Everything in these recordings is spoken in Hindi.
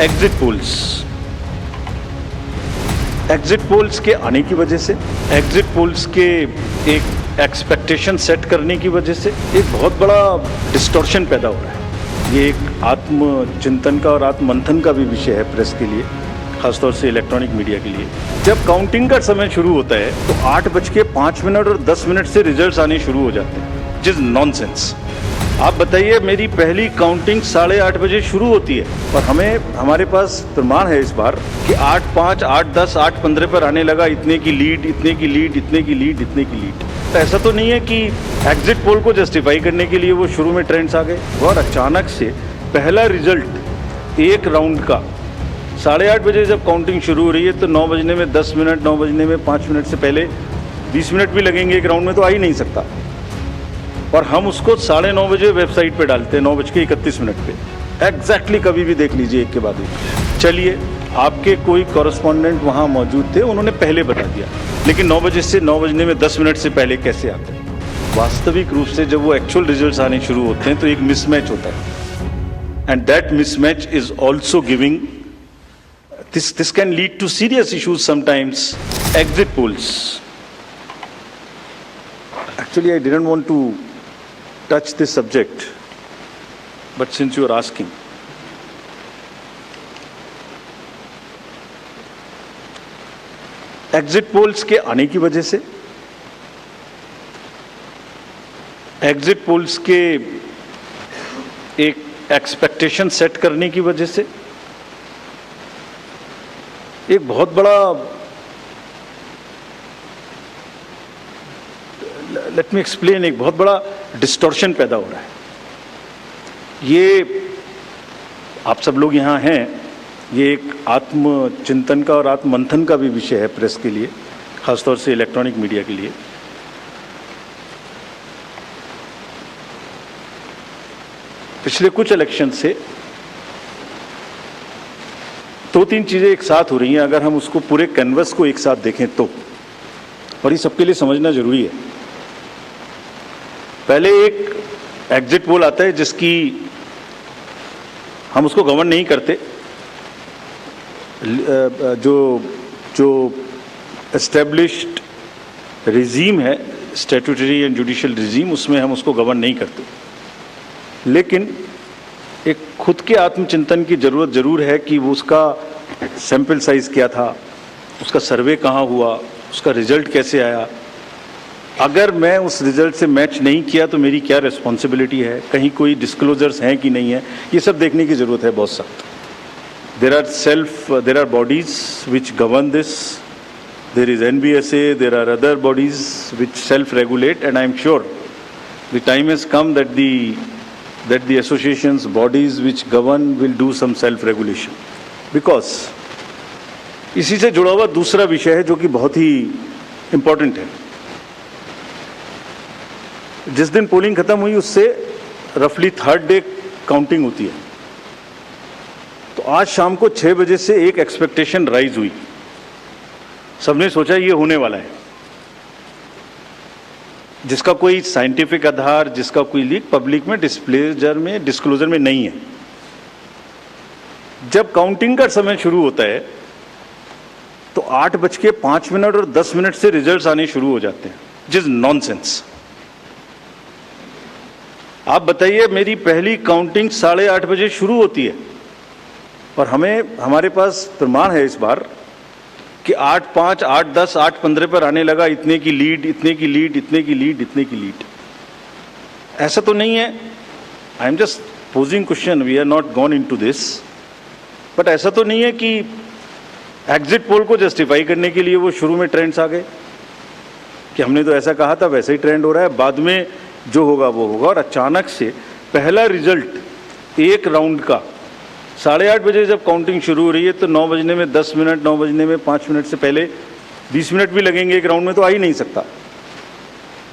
एग्जिट पोल्स के आने की वजह से, एग्जिट पोल्स के एक एक्सपेक्टेशन सेट करने की वजह से एक बहुत बड़ा डिस्टॉर्शन पैदा हो रहा है। ये एक आत्मचिंतन का और आत्ममंथन का भी विषय है प्रेस के लिए, खासतौर से इलेक्ट्रॉनिक मीडिया के लिए। जब काउंटिंग का समय शुरू होता है तो 8:05 और 10 मिनट से रिजल्ट्स आने शुरू हो जाते हैं, जिस नॉनसेंस। आप बताइए, मेरी पहली काउंटिंग 8:30 बजे शुरू होती है और हमारे पास प्रमाण है इस बार कि 8:05, 8:10, 8:15 पर आने लगा इतने की लीड, इतने की लीड, इतने की लीड, इतने की लीड। तो ऐसा तो नहीं है कि एग्जिट पोल को जस्टिफाई करने के लिए वो शुरू में ट्रेंड्स आ गए और अचानक से पहला रिजल्ट एक राउंड का 8:30 बजे जब काउंटिंग शुरू हो रही है तो 9 बजने में 10 मिनट, 9 बजने में 5 मिनट से पहले 20 मिनट भी लगेंगे एक राउंड में, तो आ ही नहीं सकता। और हम उसको 9:30 बजे वेबसाइट पे डालते हैं 9:31 पे। एग्जैक्टली कभी भी देख लीजिए एक के बाद एक। चलिए, आपके कोई कॉरेस्पॉन्डेंट वहाँ मौजूद थे, उन्होंने पहले बता दिया, लेकिन 9 बजे से 9 बजने में 10 मिनट से पहले कैसे आते हैं? वास्तविक रूप से जब वो एक्चुअल रिजल्ट्स आने शुरू होते हैं तो एक मिसमैच होता है, and that mismatch is also giving this can lead to serious issues sometimes. Exit polls. Actually, I didn't want to touch this subject, but since you are asking, exit polls के आने की वजह से, एग्जिट पोल्स के एक एक्सपेक्टेशन सेट करने की वजह से एक बहुत बड़ा, लेट मी एक्सप्लेन, एक बहुत बड़ा डिस्टॉर्शन पैदा हो रहा है। ये आप सब लोग यहाँ हैं, ये एक आत्मचिंतन का और आत्ममंथन का भी विषय है प्रेस के लिए, खासतौर से इलेक्ट्रॉनिक मीडिया के लिए। पिछले कुछ इलेक्शन से 2-3 चीजें एक साथ हो रही हैं, अगर हम उसको पूरे कैनवस को एक साथ देखें तो, और ये सबके लिए समझना जरूरी है। पहले एक एग्जिट पोल आता है जिसकी हम उसको गवर्न नहीं करते, जो एस्टेब्लिश्ड रिजीम है, स्टैट्यूटरी एंड जुडिशियल रिजीम, उसमें हम उसको गवर्न नहीं करते। लेकिन एक खुद के आत्मचिंतन की जरूरत जरूर है कि वो उसका सैंपल साइज क्या था, उसका सर्वे कहाँ हुआ, उसका रिजल्ट कैसे आया। अगर मैं उस रिजल्ट से मैच नहीं किया तो मेरी क्या रिस्पॉन्सिबिलिटी है, कहीं कोई डिस्क्लोजर्स हैं कि नहीं है, ये सब देखने की जरूरत है बहुत सख्त। there are bodies which govern this, there is NBSA, there are other bodies which self-regulate, and I am sure the time has come that the associations, bodies which govern will do some self-regulation. Because इसी से जुड़ा हुआ दूसरा विषय है जो कि बहुत ही इंपॉर्टेंट है। जिस दिन पोलिंग खत्म हुई उससे रफली 3rd डे काउंटिंग होती है, तो आज शाम को 6 बजे से एक एक्सपेक्टेशन राइज हुई। सबने सोचा ये होने वाला है, जिसका कोई साइंटिफिक आधार, जिसका कोई लीक पब्लिक में डिस्क्लोजर में नहीं है। जब काउंटिंग का समय शुरू होता है तो 8:05 और 10 मिनट से रिजल्ट्स आने शुरू हो जाते हैं, जिस नॉनसेंस। आप बताइए, मेरी पहली काउंटिंग 8:30 बजे शुरू होती है और हमारे पास प्रमाण है इस बार कि 8:05, 8:10, 8:15 पर आने लगा इतने की लीड, इतने की लीड, इतने की लीड, इतने की लीड। ऐसा तो नहीं है, I am just posing question, we are not gone into this, but ऐसा तो नहीं है कि एग्जिट पोल को जस्टिफाई करने के लिए वो शुरू में ट्रेंड्स आ गए कि हमने तो ऐसा कहा था, वैसे ही ट्रेंड हो रहा है, बाद में जो होगा वो होगा। और अचानक से पहला रिजल्ट एक राउंड का 8:30 बजे जब काउंटिंग शुरू हो रही है तो 9 बजने में 10 मिनट, 9 बजने में 5 मिनट से पहले 20 मिनट भी लगेंगे एक राउंड में, तो आ ही नहीं सकता।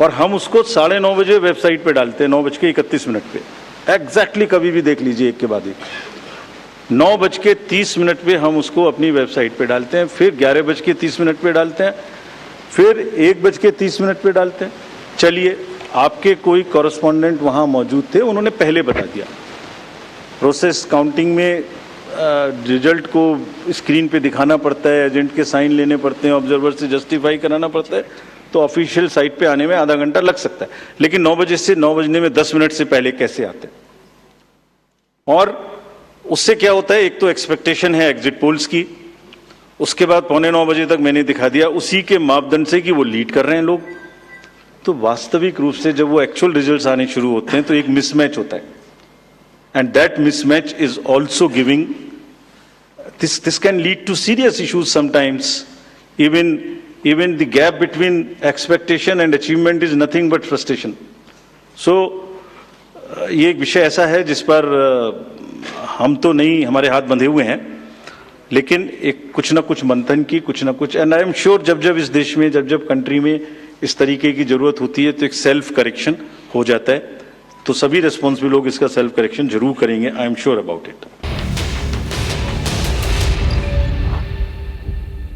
और हम उसको 9:30 बजे वेबसाइट पे डालते हैं 9:31 पे। एग्जैक्टली कभी भी देख लीजिए एक के बाद एक। 9:30 पे हम उसको अपनी वेबसाइट पे डालते हैं, फिर 11:30 पे डालते हैं, फिर 1:30 पे डालते हैं। चलिए, आपके कोई कॉरेस्पॉन्डेंट वहाँ मौजूद थे, उन्होंने पहले बता दिया। प्रोसेस काउंटिंग में रिजल्ट को स्क्रीन पे दिखाना पड़ता है, एजेंट के साइन लेने पड़ते हैं, ऑब्जर्वर से जस्टिफाई कराना पड़ता है, तो ऑफिशियल साइट पे आने में आधा घंटा लग सकता है। लेकिन 9 बजे से 9 बजने में 10 मिनट से पहले कैसे आते हैं? और उससे क्या होता है, एक तो एक्सपेक्टेशन है एग्जिट पोल्स की, उसके बाद 8:45 बजे तक मैंने दिखा दिया उसी के मापदंड से कि वो लीड कर रहे हैं लोग। तो वास्तविक रूप से जब वो एक्चुअल रिजल्ट्स आने शुरू होते हैं तो एक मिसमैच होता है, and that mismatch is also giving this can lead to serious issues sometimes. Even the gap between expectation and achievement is nothing but frustration. So ये एक विषय ऐसा है जिस पर हम तो नहीं, हमारे हाथ बंधे हुए हैं, लेकिन एक कुछ ना कुछ मंथन की, कुछ ना कुछ, एंड आई एम श्योर जब इस देश में, जब कंट्री में इस तरीके की जरूरत होती है तो एक सेल्फ करेक्शन हो जाता है। तो सभी रेस्पॉन्सिबल लोग इसका सेल्फ करेक्शन जरूर करेंगे, I am sure about it.